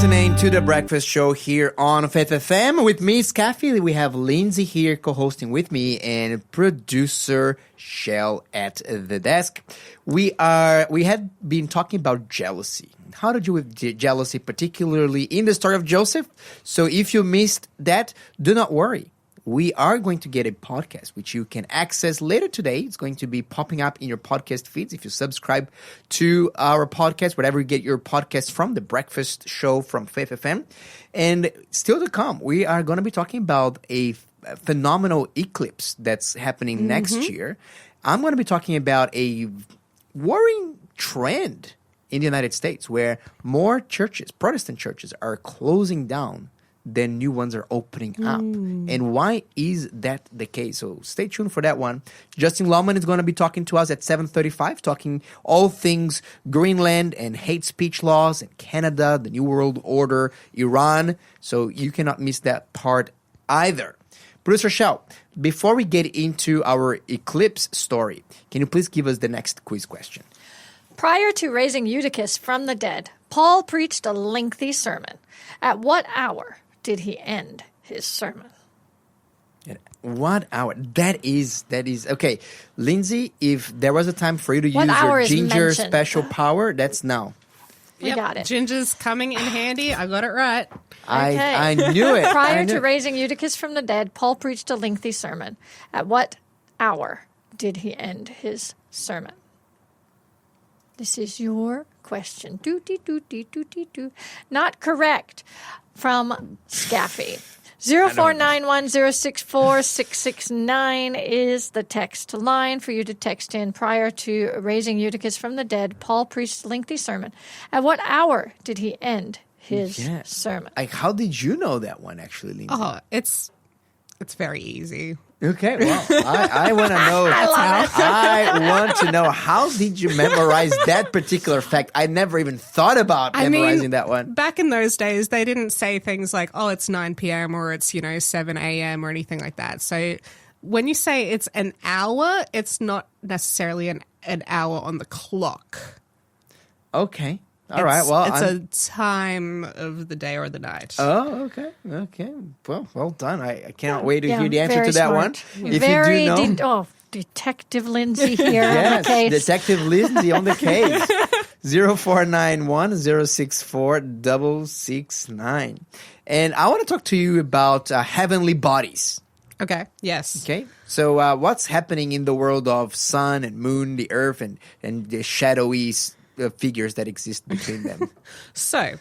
listening to The Breakfast Show here on Faith FM. With me, Skafy. We have Lindsay here co-hosting with me and producer Shell at the desk. We had been talking about jealousy. How to deal with jealousy, particularly in the story of Joseph. So if you missed that, do not worry. We are going to get a podcast which you can access later today. It's going to be popping up in your podcast feeds if you subscribe to our podcast, wherever you get your podcast from, The Breakfast Show from Faith FM. And still to come, we are going to be talking about a phenomenal eclipse that's happening next year. I'm going to be talking about a worrying trend in the United States where more churches, Protestant churches, are closing down then new ones are opening up. And why is that the case? So stay tuned for that one. Justin Lawman is going to be talking to us at 7:35, talking all things Greenland and hate speech laws and Canada, the New World Order, Iran. So you cannot miss that part either. Producer Shao, before we get into our eclipse story, can you please give us the next quiz question? Prior to raising Eutychus from the dead, Paul preached a lengthy sermon. At what hour did he end his sermon? At what hour? That is okay. Lindsay, if there was a time for you to use your ginger special power, that's now. We got it. Ginger's coming in handy. I got it right. Okay. I knew it. Prior to raising Eutychus from the dead, Paul preached a lengthy sermon. At what hour did he end his sermon? This is your question. Not correct. From Skafy. 0491064669 is the text line for you to text in. Prior to raising Eutychus from the dead, Paul preached a lengthy sermon. At what hour did he end his sermon? How did you know that one, actually, Lindsay? Oh, it's very easy. Okay, well, I want to know. I want to know, how did you memorize that particular fact? I never even thought about memorizing that one. Back in those days, they didn't say things like, oh, it's 9 p.m. or it's, 7 a.m. or anything like that. So when you say it's an hour, it's not necessarily an hour on the clock. Okay. All right. Well, it's a time of the day or the night. Oh, okay. Well done. I cannot wait to hear the answer to that smart. one. If you do know, Detective Lindsay here yes, on the case. Detective Lindsay on the case. 0491064669. And I want to talk to you about heavenly bodies. Okay. Yes. Okay. So what's happening in the world of sun and moon, the earth, and the shadowy figures that exist between them? So,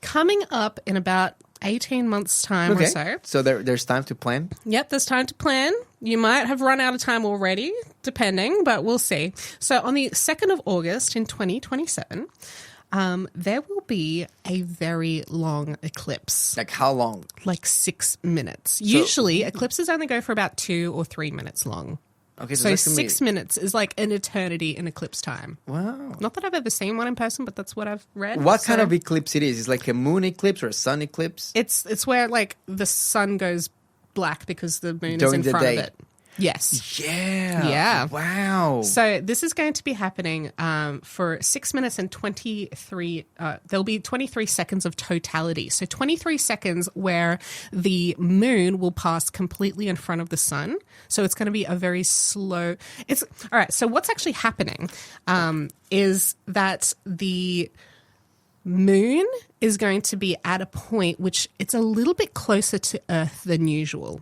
coming up in about 18 months' time or so. So there's time to plan? Yep, there's time to plan. You might have run out of time already, depending, but we'll see. So, on the 2nd of August in 2027, there will be a very long eclipse. Like how long? Like 6 minutes. Usually, eclipses only go for about 2 or 3 minutes long. Okay, so 6 minutes is like an eternity in eclipse time. Wow. Not that I've ever seen one in person, but that's what I've read. What kind of eclipse it is? Is it like a moon eclipse or a sun eclipse? It's where like the sun goes black because the moon is in front of it. Yes. Yeah. Wow. So this is going to be happening for 6 minutes and 23, there'll be 23 seconds of totality. So 23 seconds where the moon will pass completely in front of the sun. So it's going to be a very slow, all right. So what's actually happening is that the moon is going to be at a point which it's a little bit closer to Earth than usual,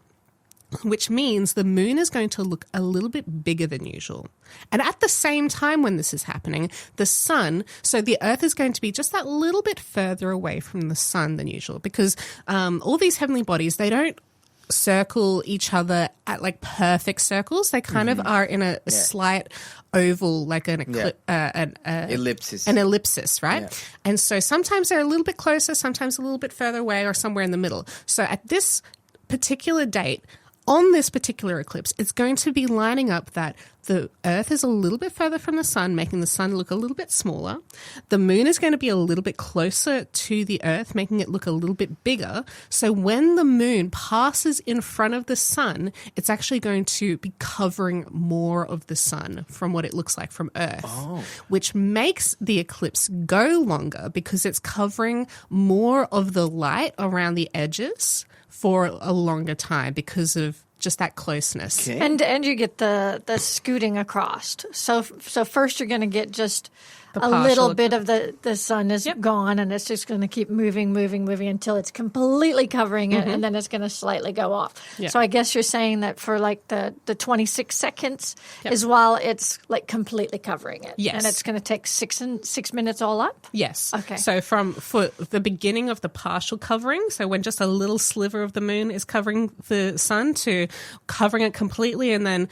which means the moon is going to look a little bit bigger than usual. And at the same time when this is happening, the sun, so the Earth is going to be just that little bit further away from the sun than usual because all these heavenly bodies, they don't circle each other at like perfect circles. They kind of are in a slight oval, like an ellipsis. An ellipsis, right? Yeah. And so sometimes they're a little bit closer, sometimes a little bit further away or somewhere in the middle. So at this particular date, on this particular eclipse, it's going to be lining up that the Earth is a little bit further from the sun, making the sun look a little bit smaller. The moon is going to be a little bit closer to the Earth, making it look a little bit bigger. So when the moon passes in front of the sun, it's actually going to be covering more of the sun from what it looks like from Earth, which makes the eclipse go longer because it's covering more of the light around the edges for a longer time because of just that closeness. Okay. And you get the scooting across. So first you're going to get just The a little partial- bit of the sun is gone, and it's just going to keep moving until it's completely covering it, and then it's going to slightly go off. Yeah. So I guess you're saying that for like the 26 seconds is while it's like completely covering it. Yes. And it's going to take 6 minutes all up? Yes. Okay. So for the beginning of the partial covering, so when just a little sliver of the moon is covering the sun, to covering it completely and then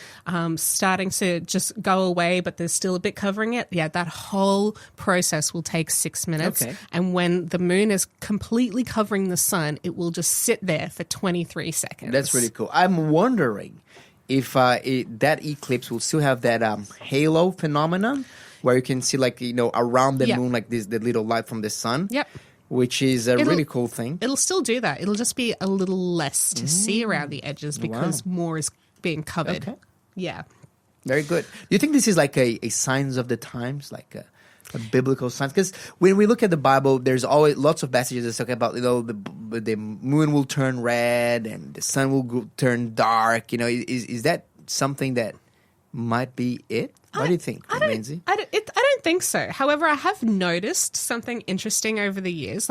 starting to just go away, but there's still a bit covering it. Yeah, that whole process will take 6 minutes. Okay. And when the moon is completely covering the sun, it will just sit there for 23 seconds. That's really cool. I'm wondering if that eclipse will still have that halo phenomenon where you can see around the moon the little light from the sun. Yep. Which is a really cool thing. It'll still do that. It'll just be a little less to see around the edges because more is being covered. Okay. Yeah. Very good. Do you think this is like a signs of the times, like a biblical signs? Because when we look at the Bible, there's always lots of passages that talk about the moon will turn red and the sun will turn dark. Is that something that might be it? What do you think, Lindsay? I don't think so. However, I have noticed something interesting over the years.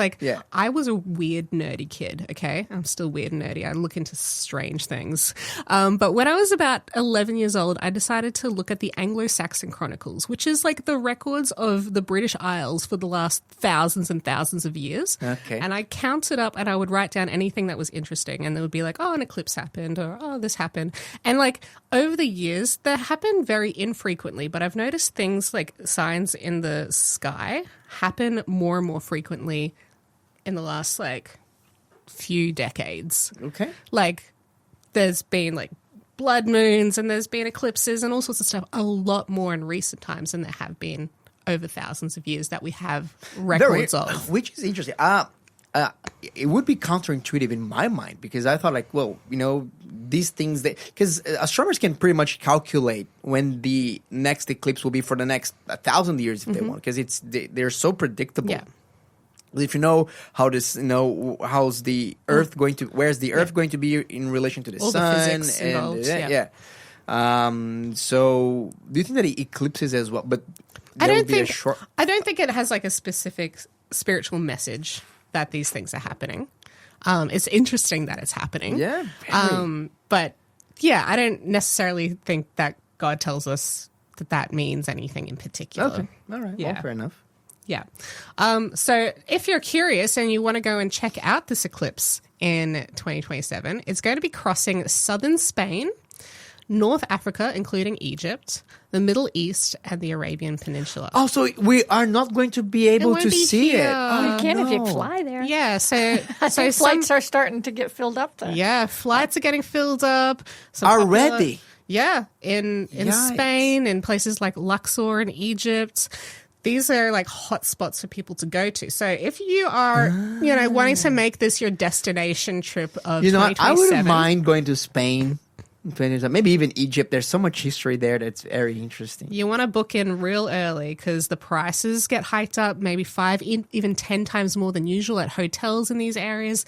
I was a weird, nerdy kid, okay? I'm still weird and nerdy. I look into strange things. But when I was about 11 years old, I decided to look at the Anglo-Saxon Chronicles, which is like the records of the British Isles for the last thousands and thousands of years. Okay. And I counted up and I would write down anything that was interesting. And there would be like, oh, an eclipse happened, or oh, this happened. And like over the years, that happened very infrequently. But I've noticed things like signs in the sky happen more and more frequently in the last few decades. Okay. Like there's been blood moons and there's been eclipses and all sorts of stuff a lot more in recent times than there have been over thousands of years that we have records of. Which is interesting. It would be counterintuitive in my mind because I thought these things because astronomers can pretty much calculate when the next eclipse will be for the next 1,000 years if they want, because they're so predictable. Yeah. If you know how this, how's the Earth going to, where's the Earth going to be in relation to the All sun? the physics involved, So do you think that it eclipses as well? But I don't think it has a specific spiritual message that these things are happening. It's interesting that it's happening. Yeah. But yeah, I don't necessarily think that God tells us that means anything in particular. Okay. All right. Yeah. Well, fair enough. Yeah. So if you're curious and you want to go and check out this eclipse in 2027, it's going to be crossing southern Spain, North Africa, including Egypt, the Middle East, and the Arabian Peninsula. Oh, so we are not going to be able won't to be see here. it. Oh, You can if you no. fly there. Yeah, so I think flights are starting to get filled up there. yeah, flights are getting filled up. Some Already? popular- yeah, in Yikes. Spain, in places like Luxor in Egypt. These are hot spots for people to go to. So if you are, wanting to make this your destination trip of 2027. I wouldn't mind going to Spain. Maybe even Egypt. There's so much history there that's very interesting. You want to book in real early because the prices get hiked up maybe 5, even 10 times more than usual at hotels in these areas.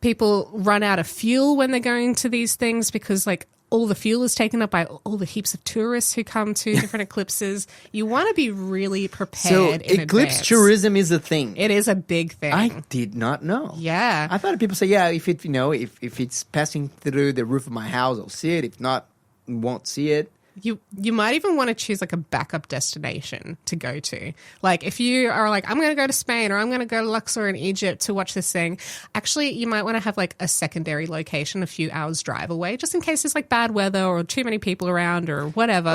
People run out of fuel when they're going to these things because all the fuel is taken up by all the heaps of tourists who come to different eclipses. You want to be really prepared So in eclipse advance. tourism is a thing. It is a big thing. I did not know. Yeah. I thought people say, if it, if it's passing through the roof of my house, I'll see it. If not, won't see it. You might even want to choose a backup destination to go to. If you are I'm going to go to Spain or I'm going to go to Luxor in Egypt to watch this thing, actually you might want to have a secondary location a few hours drive away just in case there's bad weather or too many people around or whatever.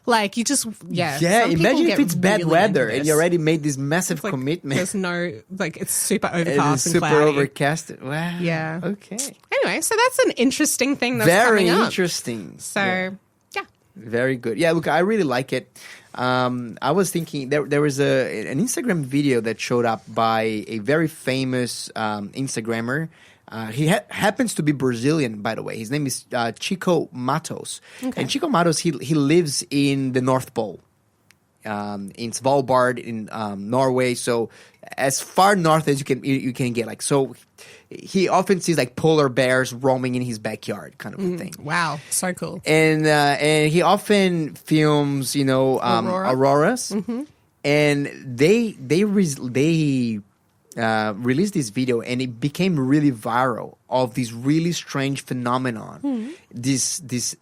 You just, Yeah, some people imagine get if it's bad really weather into and this. you already made this massive commitment. There's no, it's super It overcast is and super cloudy. overcast. Wow. Yeah. Okay. Anyway, so that's an interesting thing that's Very coming up. interesting. So, yeah. Very good. Yeah, look, I really like it. I was thinking there was an Instagram video that showed up by a very famous Instagrammer. He happens to be Brazilian, by the way. His name is Chico Matos. Okay. And Chico Matos, he lives in the North Pole. In Svalbard in Norway, so as far north as you can get. Like, so he often sees like polar bears roaming in his backyard, kind of a thing. Wow, so cool. And he often films, auroras. And they released this video, and it became really viral of this really strange phenomenon. This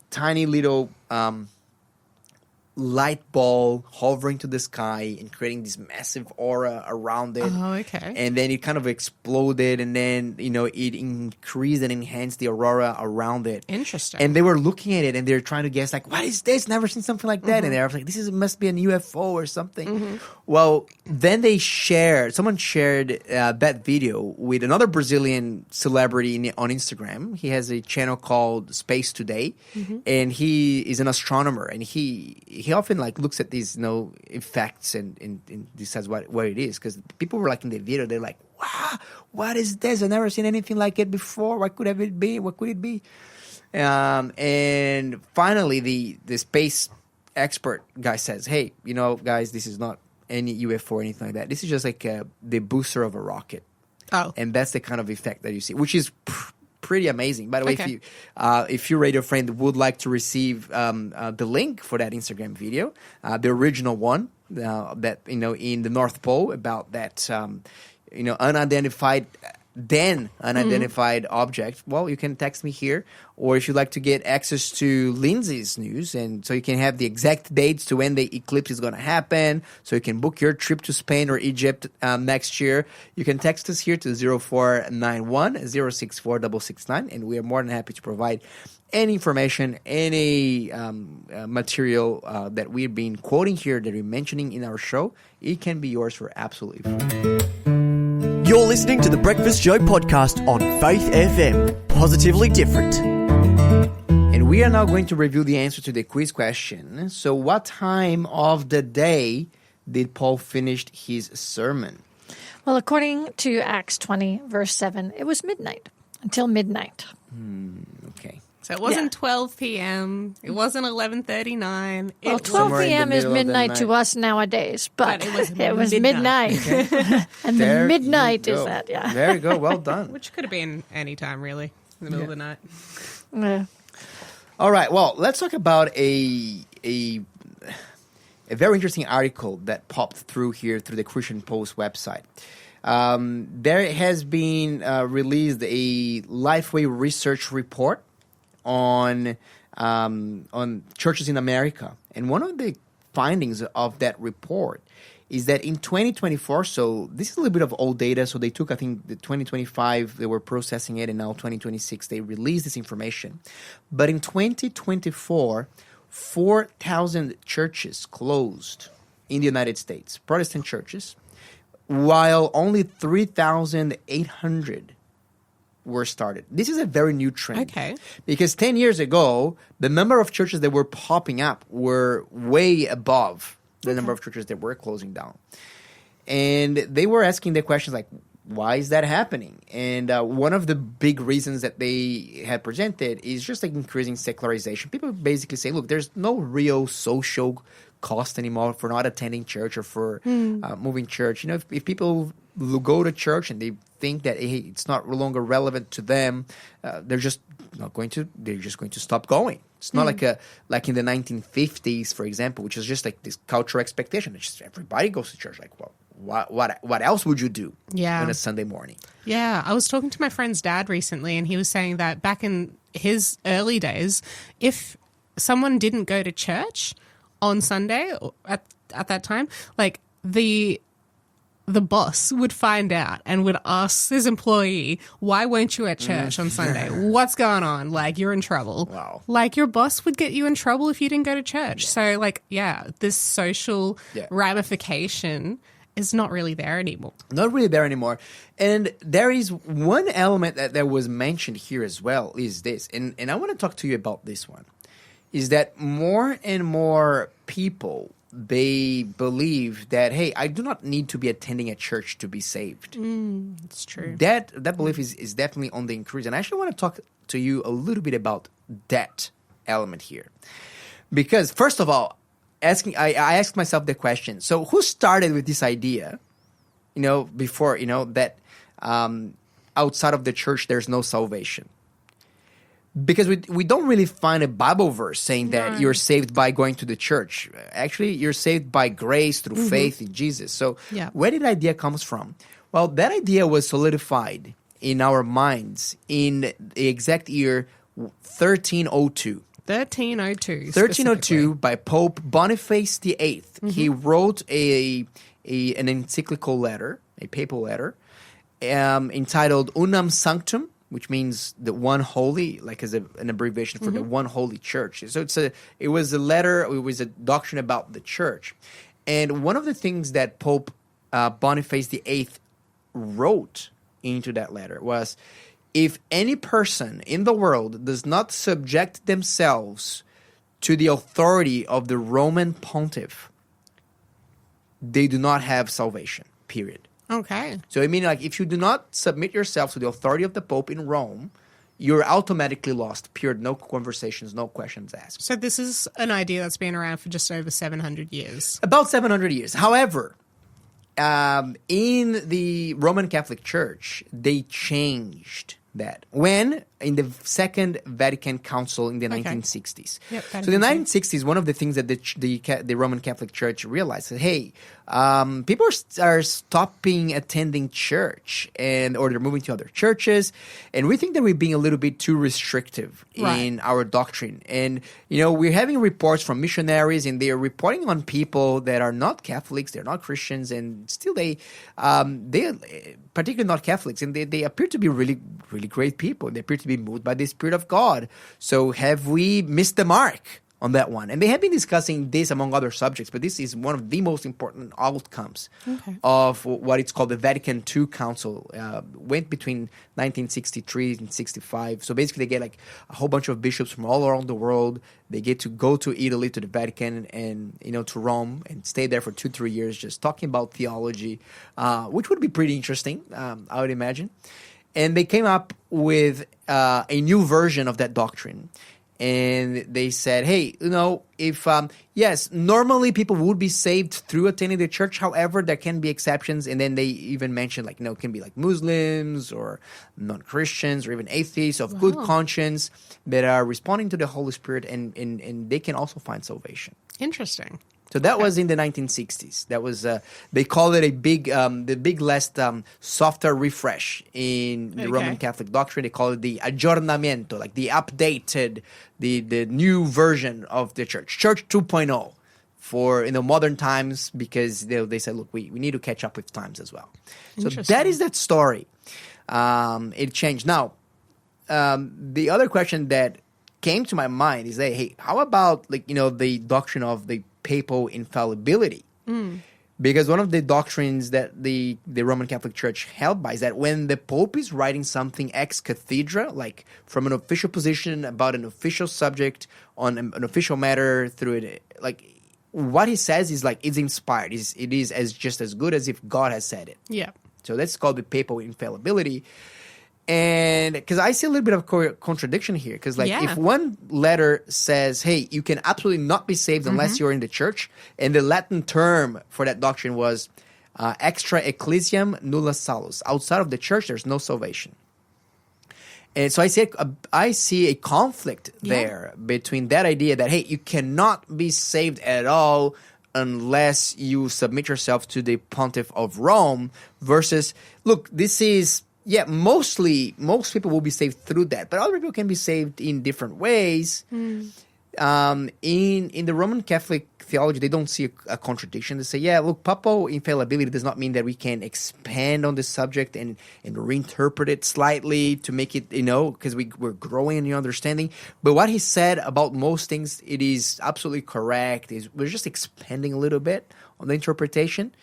tiny little light ball hovering to the sky and creating this massive aura around it. Oh, okay. And then it kind of exploded, and then, it increased and enhanced the aurora around it. Interesting. And they were looking at it, and they're trying to guess, like, what is this? Never seen something like that. And they were like, must be an UFO or something. Well, then someone shared that video with another Brazilian celebrity on Instagram. He has a channel called Space Today, and he is an astronomer, and he often like looks at these effects and decides what it is, because people were like in the video, they're like, wow, what is this? I've never seen anything like it before. What could it be? And finally the space expert guy says, hey, guys, this is not any UFO or anything like that. This is just like the booster of a rocket. Oh. And that's the kind of effect that you see, which is pretty amazing. By the way, Okay. if your radio friend would like to receive the link for that Instagram video, the original one that in the North Pole about that unidentified object, well, you can text me here, or if you'd like to get access to Lindsay's news, and so you can have the exact dates to when the eclipse is going to happen, so you can book your trip to Spain or Egypt next year, you can text us here to 0491 064 669, and we are more than happy to provide any information, any material that we've been quoting here, that we're mentioning in our show. It can be yours for absolutely free. You're listening to the Breakfast Show podcast on Faith FM. Positively different. And we are now going to review the answer to the quiz question. So what time of the day did Paul finish his sermon? Well, according to Acts 20, verse 7, it was midnight, until midnight. Okay. So it wasn't 12 p.m. It wasn't 11:39. Well, It 12 Somewhere in the p.m. is middle of the midnight to night. us nowadays, but it was midnight. And There the you midnight is go. that, yeah. There you go. Well done. which could have been any time, really, in the middle of the night. Yeah. All right. Well, let's talk about a very interesting article that popped through here through the Christian Post website. There has been released a Lifeway research report on churches in America, and one of the findings of that report is that in 2024, so this is a little bit of old data, so they took, I think, the 2025, they were processing it, and now 2026, they released this information. But in 2024, 4,000 churches closed in the United States, Protestant churches, while only 3,800 were started. This is a very new trend. Okay. Because 10 years ago, the number of churches that were popping up were way above the number of churches that were closing down. And they were asking the questions like, why is that happening? And one of the big reasons that they had presented is just like increasing secularization. People basically say, look, there's no real social cost anymore for not attending church or for moving church. If people go to church and they think that it's not no longer relevant to them, they're just going to stop going. It's not like in the 1950s, for example, which is just like this cultural expectation. It's just everybody goes to church. Like, well, what else would you do on a Sunday morning? Yeah, I was talking to my friend's dad recently, and he was saying that back in his early days, if someone didn't go to church on Sunday or at that time, like the boss would find out and would ask his employee, why weren't you at church on Sunday? What's going on? Like, you're in trouble. Wow. Like, your boss would get you in trouble if you didn't go to church. So, like, this social ramification is not really there anymore. Not really there anymore. And there is one element that was mentioned here as well, is this. And I want to talk to you about this one. is that more and more people, they believe that, hey, I do not need to be attending a church to be saved. It's true. That belief is definitely on the increase. And I actually want to talk to you a little bit about that element here. Because first of all, I asked myself the question, so who started with this idea, before, that outside of the church there's no salvation? Because we don't really find a Bible verse saying that you're saved by going to the church. Actually, you're saved by grace through faith in Jesus. So where did the idea comes from? Well, that idea was solidified in our minds in the exact year 1302. 1302 by Pope Boniface VIII. He wrote an encyclical letter, a papal letter, entitled Unam Sanctum, which means the one holy, like as an abbreviation for the one holy church. So it was a doctrine about the church. And one of the things that Pope Boniface VIII wrote into that letter was, if any person in the world does not subject themselves to the authority of the Roman pontiff, they do not have salvation, period. Okay. So I mean, like, if you do not submit yourself to the authority of the Pope in Rome, you're automatically lost, period. No conversations, no questions asked. So this is an idea that's been around for just over 700 years. About 700 years. However, in the Roman Catholic Church, they changed that when in the Second Vatican Council in the 1960s. Yep, so the 1960s, one of the things that the Roman Catholic Church realized that, hey, people are stopping attending church or they're moving to other churches, and we think that we're being a little bit too restrictive in our doctrine. And we're having reports from missionaries, and they are reporting on people that are not Catholics, they're not Christians, and still they particularly not Catholics, and they appear to be really, really great people. They appear to be moved by the Spirit of God. So have we missed the mark on that one? And they have been discussing this among other subjects, but this is one of the most important outcomes of what it's called the Vatican II Council. Went between 1963 and 65. So basically they get like a whole bunch of bishops from all around the world. They get to go to Italy, to the Vatican, and to Rome, and stay there for 2-3 years just talking about theology, which would be pretty interesting, I would imagine. And they came up with a new version of that doctrine. And they said, hey, if, yes, normally people would be saved through attending the church. However, there can be exceptions. And then they even mentioned, it can be like Muslims or non-Christians or even atheists of good conscience that are responding to the Holy Spirit, and they can also find salvation. Interesting. So that was in the 1960s. That was they call it the big last software refresh in the Roman Catholic doctrine. They call it the aggiornamento, like the updated, the new version of the church 2.0 for modern times, because they said, look, we need to catch up with times as well. So that is that story. It changed. Now, the other question that came to my mind is that, hey, how about the doctrine of the papal infallibility? Because one of the doctrines that the Roman Catholic Church held by is that when the Pope is writing something ex cathedra, like from an official position about an official subject on an official matter through it, like what he says is like it's inspired. It is just as good as if God has said it. Yeah. So that's called the papal infallibility. And because I see a little bit of contradiction here, because if one letter says, hey, you can absolutely not be saved unless you're in the church, and the Latin term for that doctrine was extra ecclesiam nulla salus. Outside of the church, there's no salvation. And so I see a conflict there between that idea that, hey, you cannot be saved at all unless you submit yourself to the pontiff of Rome, versus, look, this is... yeah, most people will be saved through that, but other people can be saved in different ways. In the Roman Catholic theology, they don't see a contradiction. They say, yeah, look, papal infallibility does not mean that we can expand on the subject and reinterpret it slightly to make it, because we're growing in your understanding. But what he said about most things, it is absolutely correct. We're just expanding a little bit on the interpretation.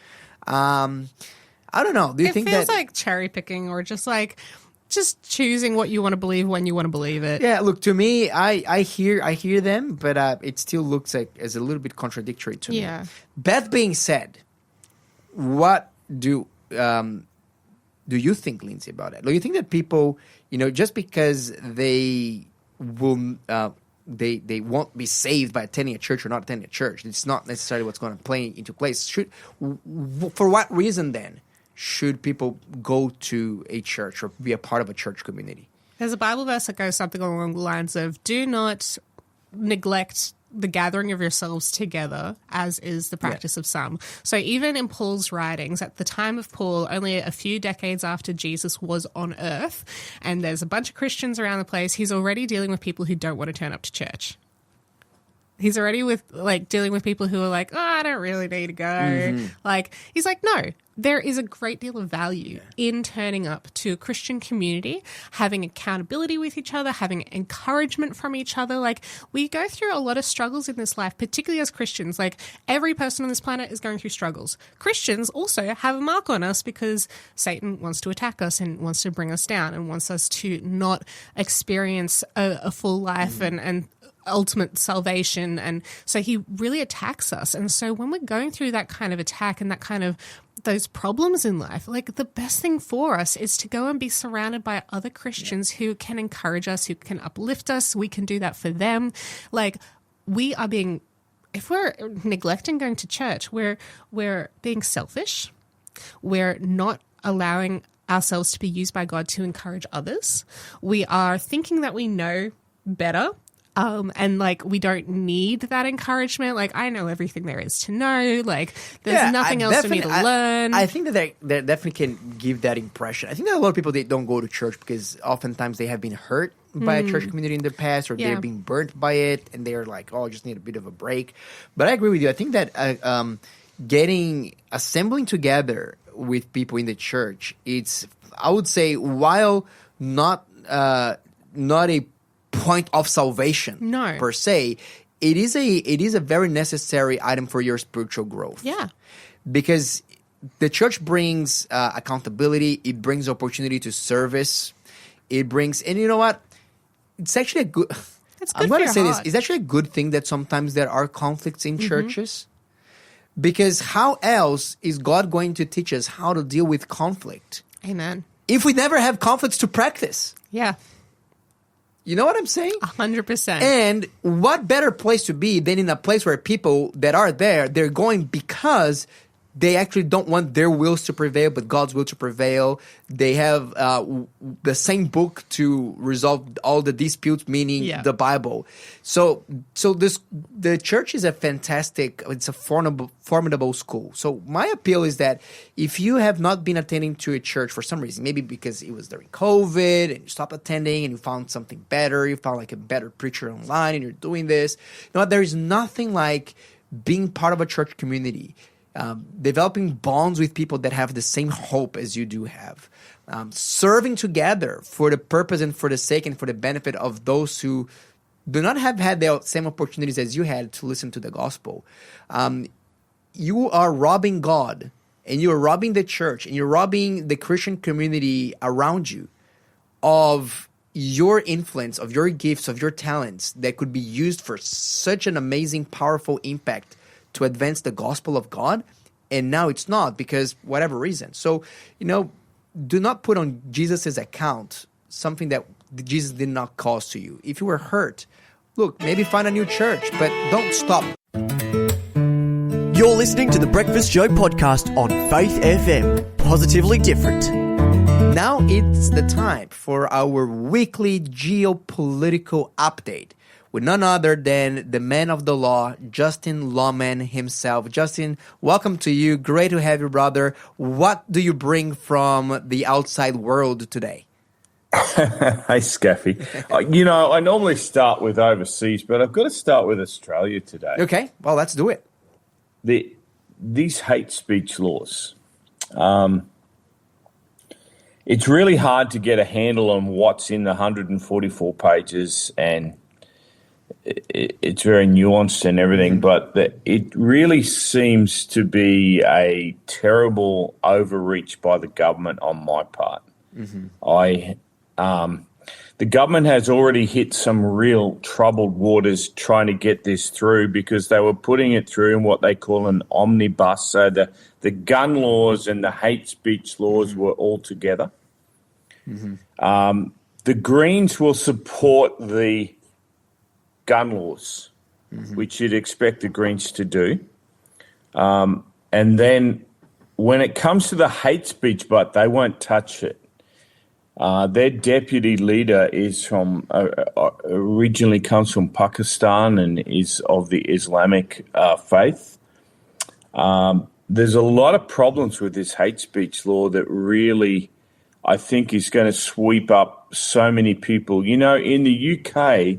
I don't know. Do you think that... It feels like cherry picking, or just like just choosing what you want to believe when you want to believe it. Yeah, look, to me, I hear them, but it still looks like as a little bit contradictory to me. Yeah. That being said, what do you think, Lindsay, about it? Do you think that people, just because they will they won't be saved by attending a church or not attending a church, it's not necessarily what's going to play into place. For what reason then should people go to a church or be a part of a church community? There's a Bible verse that goes something along the lines of, do not neglect the gathering of yourselves together, as is the practice of some. So even in Paul's writings, at the time of Paul, only a few decades after Jesus was on earth, and there's a bunch of Christians around the place, he's already dealing with people who don't want to turn up to church. He's already dealing with people who are like, oh, I don't really need to go. Mm-hmm. He's like, no, there is a great deal of value in turning up to a Christian community, having accountability with each other, having encouragement from each other. We go through a lot of struggles in this life, particularly as Christians. Every person on this planet is going through struggles. Christians also have a mark on us because Satan wants to attack us and wants to bring us down and wants us to not experience a full life and ultimate salvation, and so he really attacks us. And so when we're going through that kind of attack and that kind of those problems in life, the best thing for us is to go and be surrounded by other Christians who can encourage us, who can uplift us. We can do that for them. We are being, if we're neglecting going to church, we're being selfish. We're not allowing ourselves to be used by God to encourage others. We are thinking that we know better. And we don't need that encouragement. I know everything there is to know. There's nothing else for me to learn. I think that they definitely can give that impression. I think that a lot of people, they don't go to church because oftentimes they have been hurt by a church community in the past, or they're being burnt by it, and they're like, oh, I just need a bit of a break. But I agree with you. I think that assembling together with people in the church, it's, I would say, while not a point of salvation per se, it is a very necessary item for your spiritual growth. Yeah, because the church brings accountability, it brings opportunity to service, it brings, and you know what, it's actually a good, I'm going to say this, it's actually a good thing that sometimes there are conflicts in churches, because how else is God going to teach us how to deal with conflict? Amen. If we never have conflicts to practice. Yeah. You know what I'm saying? 100%. And what better place to be than in a place where people that are there, they're going because they actually don't want their wills to prevail, but God's will to prevail. They have the same book to resolve all the disputes, meaning the Bible. So the church is it's a formidable school. So my appeal is that if you have not been attending to a church for some reason, maybe because it was during COVID and you stopped attending and you found something better, you found a better preacher online and you're doing this, there is nothing like being part of a church community. Developing bonds with people that have the same hope as you do have. Serving together for the purpose and for the sake and for the benefit of those who do not have had the same opportunities as you had to listen to the gospel. You are robbing God, and you are robbing the church, and you're robbing the Christian community around you of your influence, of your gifts, of your talents that could be used for such an amazing, powerful impact to advance the gospel of God, and now it's not because whatever reason. So, do not put on Jesus' account something that Jesus did not cause to you. If you were hurt, look, maybe find a new church, but don't stop. You're listening to the Breakfast Show podcast on Faith FM. Positively different. Now it's the time for our weekly geopolitical update with none other than the man of the law, Justin Lawman himself. Justin, welcome to you. Great to have you, brother. What do you bring from the outside world today? Hey, Skafy. I normally start with overseas, but I've got to start with Australia today. Okay, well, let's do it. These hate speech laws. It's really hard to get a handle on what's in the 144 pages, and it's very nuanced and everything, but it really seems to be a terrible overreach by the government on my part. I the government has already hit some real troubled waters trying to get this through, because they were putting it through in what they call an omnibus. So the gun laws and the hate speech laws were all together. The Greens will support the gun laws, which you'd expect the Greens to do. And then when it comes to the hate speech, but they won't touch it. Their deputy leader is from originally comes from Pakistan and is of the Islamic faith. There's a lot of problems with this hate speech law that really, I think, is going to sweep up so many people. You know, in the UK,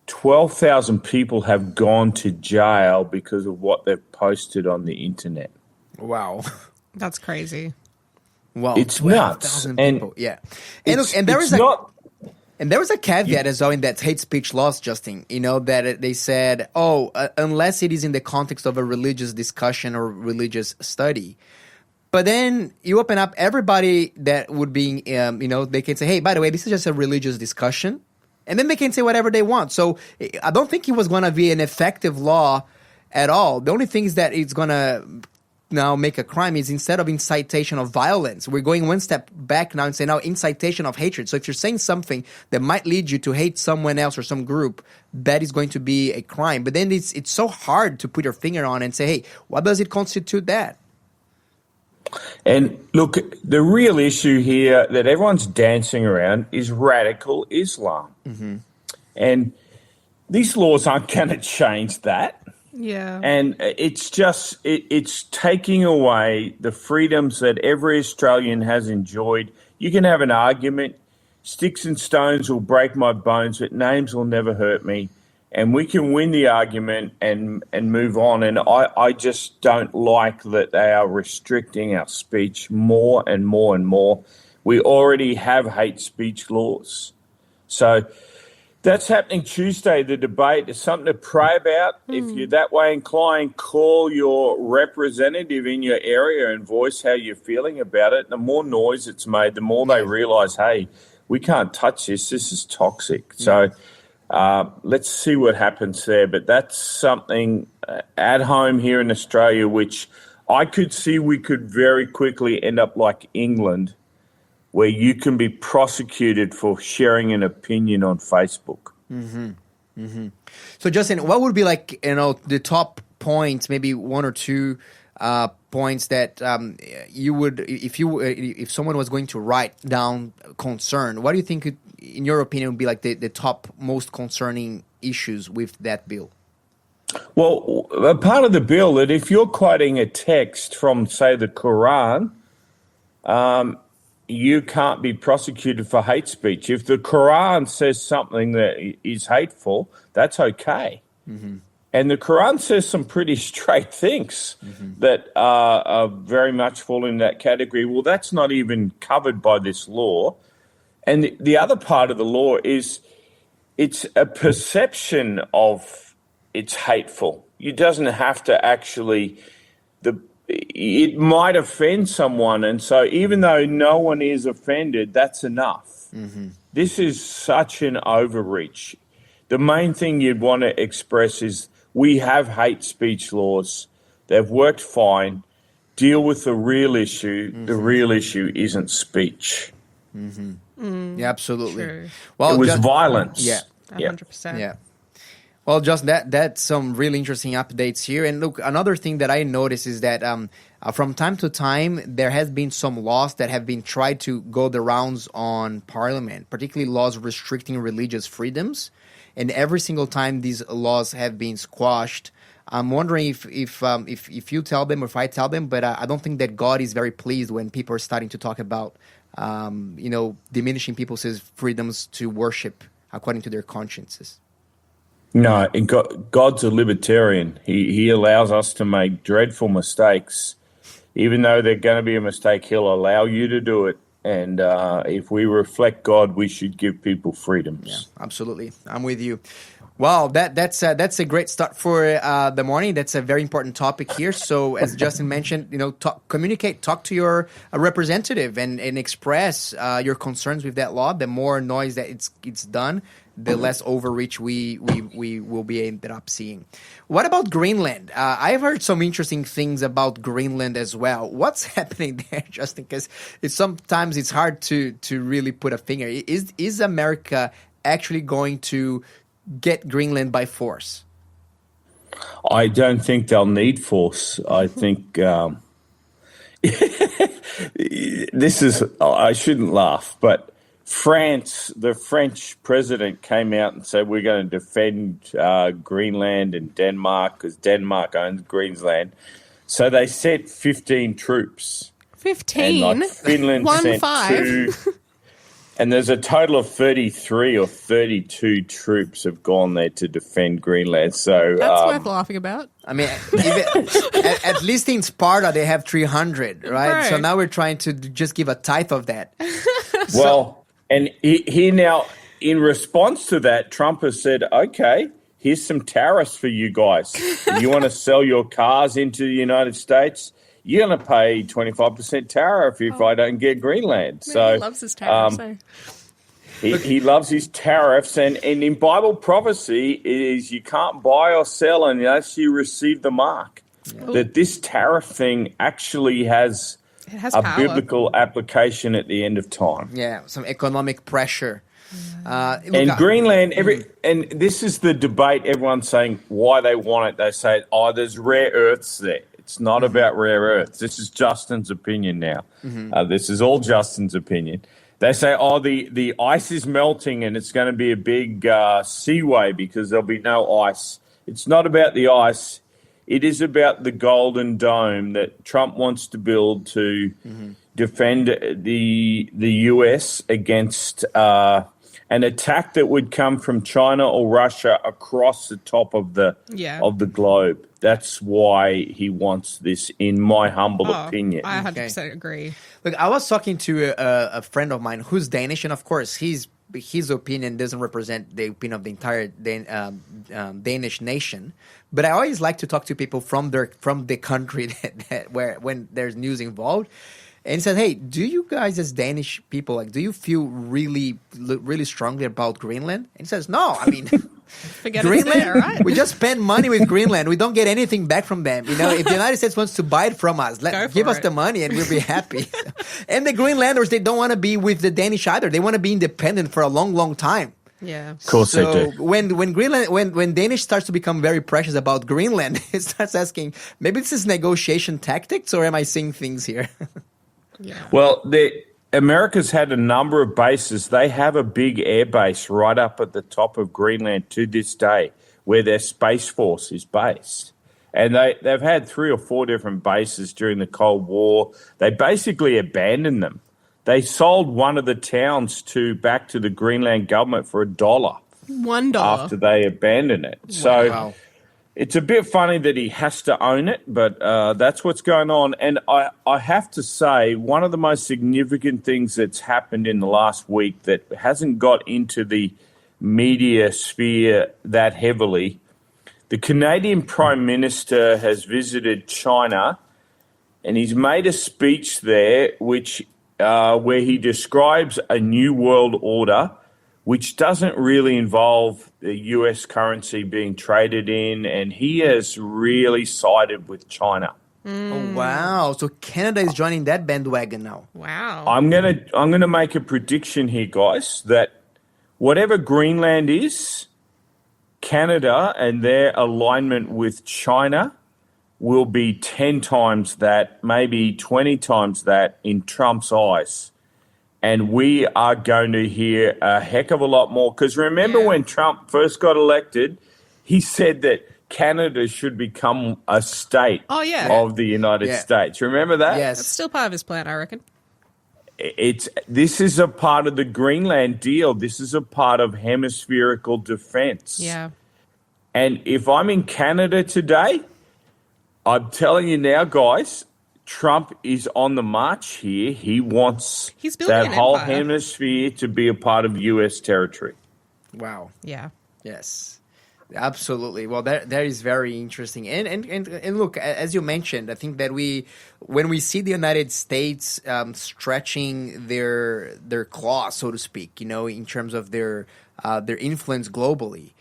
12,000 people have gone to jail because of what they've posted on the internet. Wow. That's crazy. Well, it's nuts. People. Yeah. And look, and there was a caveat as well in that hate speech laws, Justin, you know, that they said, unless it is in the context of a religious discussion or religious study. But then you open up everybody that would be, they can say, hey, by the way, this is just a religious discussion. And then they can say whatever they want. So I don't think it was going to be an effective law at all. The only thing is that it's going to now make a crime is, instead of incitation of violence, we're going one step back now and say now incitation of hatred. So if you're saying something that might lead you to hate someone else or some group, that is going to be a crime. But then it's so hard to put your finger on and say, hey, what does it constitute that? And look, the real issue here that everyone's dancing around is radical Islam. And these laws aren't going to change that. Yeah. And it's just, it's taking away the freedoms that every Australian has enjoyed. You can have an argument. Sticks and stones will break my bones, but names will never hurt me. And we can win the argument and move on. And I just don't like that they are restricting our speech more and more and more. We already have hate speech laws. So that's happening Tuesday, the debate. Is something to pray about. If you're that way inclined, call your representative in your area and voice how you're feeling about it. The more noise it's made, the more they realise, hey, we can't touch this. This is toxic. So let's see what happens there. But that's something at home here in Australia, which I could see we could very quickly end up like England, where you can be prosecuted for sharing an opinion on Facebook. So, Justin, what would be like, the top points, maybe one or two points that you would, if someone was going to write down concern, what do you think, in your opinion, would be like the top most concerning issues with that bill? Well, a part of the bill that if you're quoting a text from, say, the Quran, you can't be prosecuted for hate speech. If the Quran says something that is hateful, that's okay. And the Quran says some pretty straight things that are very much fall in that category. Well, that's not even covered by this law. And the other part of the law is it's a perception of it's hateful. It doesn't have to actually... It might offend someone, and so even though no one is offended, that's enough. This is such an overreach. The main thing you'd want to express is we have hate speech laws. They've worked fine. Deal with the real issue. The real issue isn't speech. Yeah, absolutely. True. Well, it was violence. Yeah. 100%. Yeah. Well, just that's some really interesting updates here. And look, another thing that I noticed is that from time to time, there has been some laws that have been tried to go the rounds on Parliament, particularly laws restricting religious freedoms. And every single time these laws have been squashed, I'm wondering if you tell them or if I tell them, but I don't think that God is very pleased when people are starting to talk about, diminishing people's freedoms to worship according to their consciences. No, God's a libertarian. He allows us to make dreadful mistakes. Even though they're going to be a mistake, he'll allow you to do it. And if we reflect God, we should give people freedoms. Yeah, absolutely. I'm with you. Wow, that's a great start for the morning. That's a very important topic here. So, as Justin mentioned, communicate, talk to your representative, and express your concerns with that law. The more noise that it's done, the less overreach we will be ended up seeing. What about Greenland? I've heard some interesting things about Greenland as well. What's happening there, Justin? Because sometimes it's hard to really put a finger. Is America actually going to get Greenland by force? I don't think they'll need force. I think this is, I shouldn't laugh, but the French president came out and said we're going to defend Greenland and Denmark because Denmark owns Greenland. So they sent 15 troops. 15? And Finland sent 2. And there's a total of 33 or 32 troops have gone there to defend Greenland. So that's worth laughing about. I mean, at least in Sparta they have 300, right? So now we're trying to just give a tithe of that. Well, and he now, in response to that, Trump has said, okay, here's some tariffs for you guys. If you want to sell your cars into the United States, you're going to pay 25% tariff if I don't get Greenland. So he loves his tariffs. He loves his tariffs, and in Bible prophecy is you can't buy or sell unless you receive the mark. Yeah. That this tariff thing actually has a power. biblical application at the end of time. Yeah, some economic pressure. And Greenland, and this is the debate. Everyone's saying why they want it. They say, there's rare earths there. It's not about rare earths. This is Justin's opinion now. This is all Justin's opinion. They say, the ice is melting and it's going to be a big seaway because there'll be no ice. It's not about the ice. It is about the Golden Dome that Trump wants to build to defend the U.S. against an attack that would come from China or Russia across the top of the globe. That's why he wants this, in my humble opinion. I 100% agree. Look, I was talking to a friend of mine who's Danish, and of course, his opinion doesn't represent the opinion of the entire Danish nation. But I always like to talk to people from the country where when there's news involved. And he said, hey, do you guys as Danish people, do you feel really, really strongly about Greenland? And he says, no, I mean, Forget Greenland, it's there, right? we just spend money with Greenland. We don't get anything back from them. If the United States wants to buy it from us, give us the money and we'll be happy. And the Greenlanders, they don't want to be with the Danish either. They want to be independent for a long, long time. Yeah, of course they do. When Danish starts to become very precious about Greenland, it starts asking, maybe this is negotiation tactics, or am I seeing things here? Yeah. Well, America's had a number of bases. They have a big air base right up at the top of Greenland to this day, where their Space Force is based. And they've had 3 or 4 different bases during the Cold War. They basically abandoned them. They sold one of the towns back to the Greenland government for $1. $1 after they abandoned it. So it's a bit funny that he has to own it, but that's what's going on. And I have to say, one of the most significant things that's happened in the last week that hasn't got into the media sphere that heavily, the Canadian Prime Minister has visited China, and he's made a speech there where he describes a new world order which doesn't really involve the US currency being traded in, and he has really sided with China. Oh, wow. So Canada is joining that bandwagon now. Wow. I'm gonna make a prediction here, guys, that whatever Greenland is, Canada and their alignment with China will be 10 times that, maybe 20 times that in Trump's eyes. And we are going to hear a heck of a lot more. Because remember when Trump first got elected, he said that Canada should become a state of the United States. Remember that? Yes. It's still part of his plan, I reckon. This is a part of the Greenland deal. This is a part of hemispherical defense. Yeah. And if I'm in Canada today, I'm telling you now, guys, Trump is on the march here. He wants that whole hemisphere to be a part of U.S. territory. Wow. Yeah. Yes. Absolutely. Well, that is very interesting. And look, as you mentioned, I think that when we see the United States stretching their claws, so to speak, in terms of their influence globally,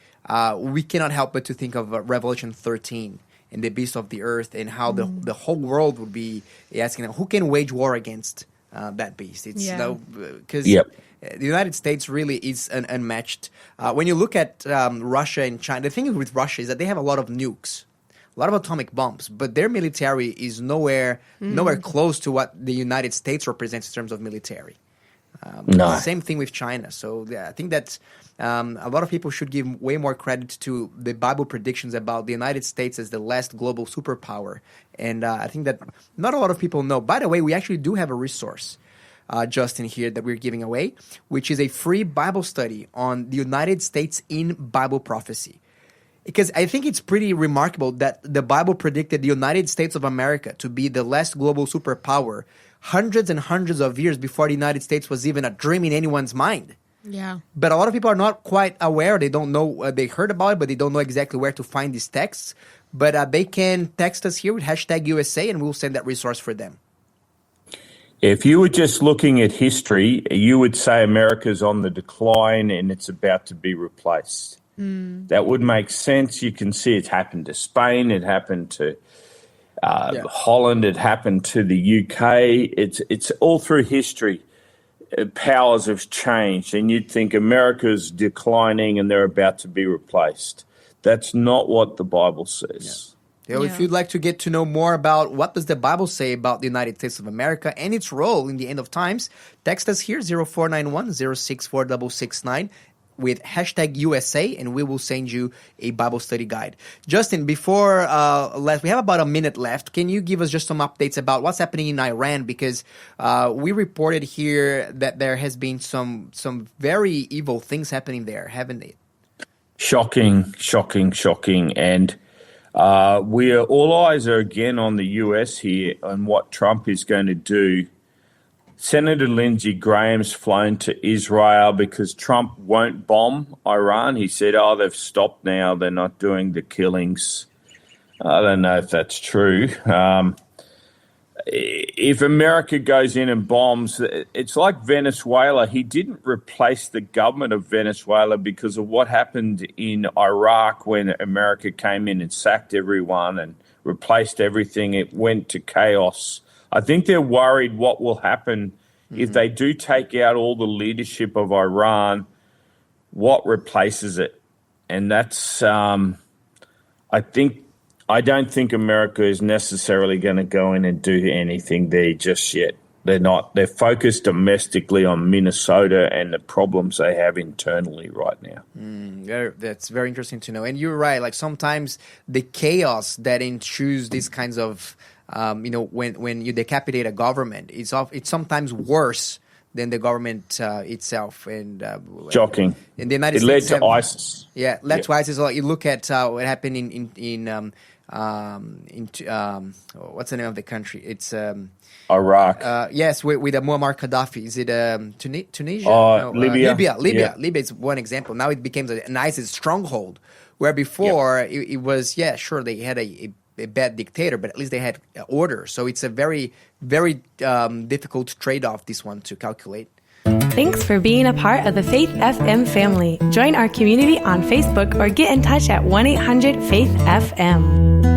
we cannot help but to think of Revelation 13 and the beast of the earth, and how the whole world would be asking, who can wage war against that beast? It's because the United States really is unmatched. When you look at Russia and China, the thing with Russia is that they have a lot of nukes, a lot of atomic bombs, but their military is nowhere close to what the United States represents in terms of military. Same thing with China. So I think that a lot of people should give way more credit to the Bible predictions about the United States as the last global superpower. And I think that not a lot of people know. By the way, we actually do have a resource, Justin, here that we're giving away, which is a free Bible study on the United States in Bible prophecy. Because I think it's pretty remarkable that the Bible predicted the United States of America to be the last global superpower hundreds and hundreds of years before the United States was even a dream in anyone's mind. Yeah. But a lot of people are not quite aware. They don't know. They heard about it, but they don't know exactly where to find these texts. But they can text us here with #USA, and we'll send that resource for them. If you were just looking at history, you would say America's on the decline and it's about to be replaced. That would make sense. You can see it's happened to Spain. It happened to Holland. It happened to the UK. It's all through history. Powers have changed, and you'd think America's declining and they're about to be replaced. That's not what the Bible says. If you'd like to get to know more about what does the Bible say about the United States of America and its role in the end of times, text us here 0491 064 669 with #USA, and we will send you a Bible study guide. Justin, before we have about a minute left. Can you give us just some updates about what's happening in Iran? Because we reported here that there has been some very evil things happening there, haven't they? Shocking. And all eyes are again on the US here and what Trump is going to do. Senator Lindsey Graham's flown to Israel because Trump won't bomb Iran. He said, they've stopped now. They're not doing the killings. I don't know if that's true. If America goes in and bombs, it's like Venezuela. He didn't replace the government of Venezuela because of what happened in Iraq when America came in and sacked everyone and replaced everything. It went to chaos. I think they're worried what will happen if they do take out all the leadership of Iran, what replaces it? And that's, I don't think America is necessarily going to go in and do anything there just yet. They're not. They're focused domestically on Minnesota and the problems they have internally right now. That's very interesting to know. And you're right. Like sometimes the chaos that ensues these kinds of when you decapitate a government, it's sometimes worse than the government itself. And shocking. In the United States, led to ISIS. Yeah, led to ISIS. You look at what happened in what's the name of the country? It's Iraq. Yes, with Muammar Gaddafi. Is it Tunisia? Libya. Libya is one example. Now it became an ISIS stronghold, where before it was, they had a bad dictator, but at least they had order. So it's a very, very difficult trade-off, this one, to calculate. Thanks for being a part of the Faith FM family. Join our community on Facebook or get in touch at 1-800-FAITH-FM.